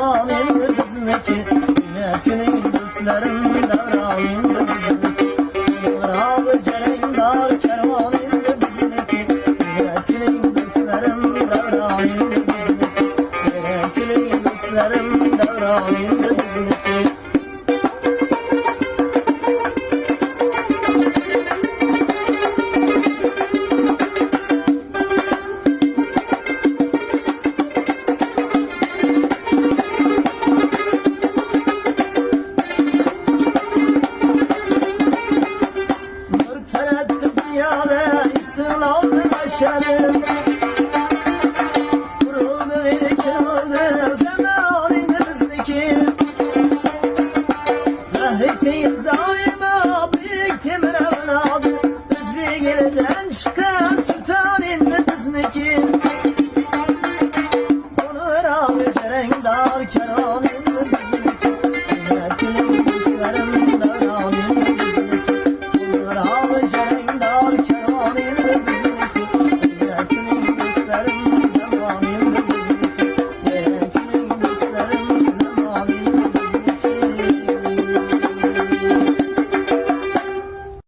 kervan indi bizniki, Mekining do'stlarim davron indi bizniki. G'irabi jarangdor kervan indi bizniki, Mekining do'stlarim davron indi bizniki. Mekining do'stlarim davron indi